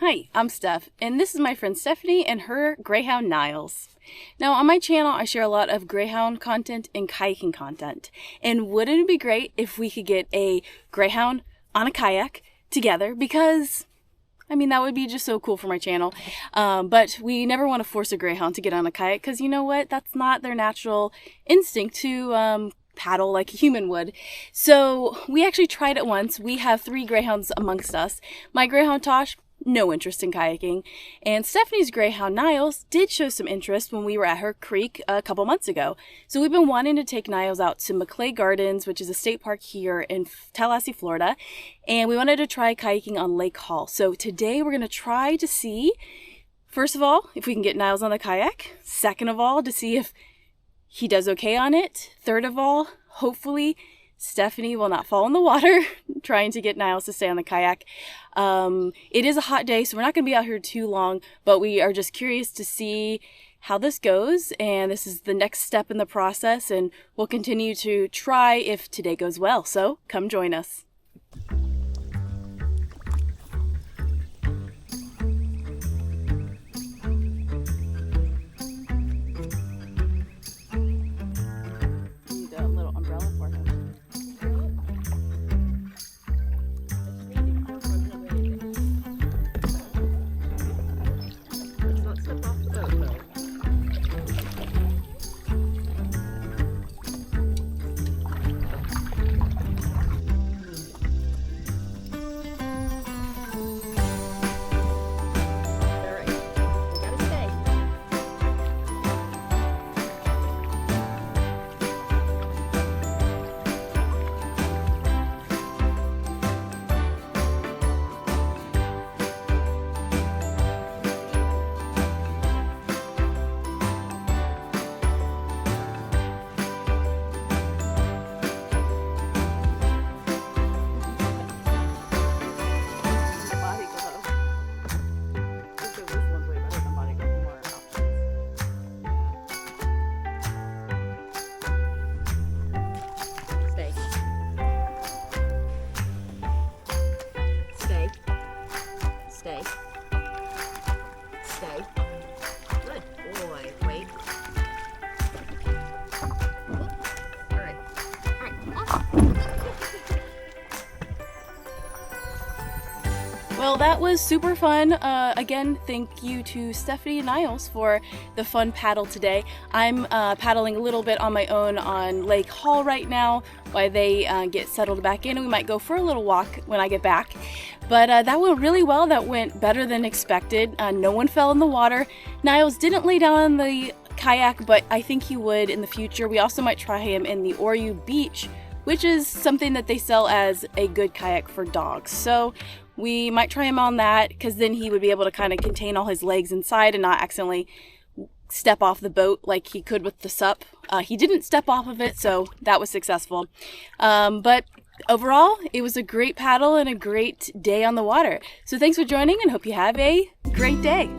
Hi, I'm Steph, and this is my friend Stephanie and her Greyhound Niles. Now on my channel I share a lot of Greyhound content and kayaking content, and wouldn't it be great if we could get a Greyhound on a kayak together, because that would be just so cool for my channel. But we never want to force a Greyhound to get on a kayak, because you know what, that's not their natural instinct to paddle like a human would. So we actually tried it once. We have 3 Greyhounds amongst us. My Greyhound Tosh, no interest in kayaking, and Stephanie's Greyhound Niles did show some interest when we were at her creek a couple months ago. So we've been wanting to take Niles out to Maclay Gardens, which is a state park here in Tallahassee, Florida, and we wanted to try kayaking on Lake Hall. So today we're going to try to see, first of all, if we can get Niles on the kayak. Second of all, to see if he does okay on it. Third of all, hopefully Stephanie will not fall in the water trying to get Niles to stay on the kayak. It is a hot day, so we're not going to be out here too long, but we are just curious to see how this goes, and this is the next step in the process, and we'll continue to try if today goes well. So come join us. Need a little umbrella for him. Stay. Good boy. Wait. All right. Well, that was super fun. Again, thank you to Stephanie and Niles for the fun paddle today. I'm paddling a little bit on my own on Lake Hall right now while they get settled back in, and we might go for a little walk when I get back. But that went really well. That went better than expected. No one fell in the water. Niles didn't lay down on the kayak, but I think he would in the future. We also might try him in the Oriu Beach, which is something that they sell as a good kayak for dogs. So we might try him on that, because then he would be able to kind of contain all his legs inside and not accidentally step off the boat like he could with the sup. He didn't step off of it, so that was successful. But overall, it was a great paddle and a great day on the water. So thanks for joining, and hope you have a great day.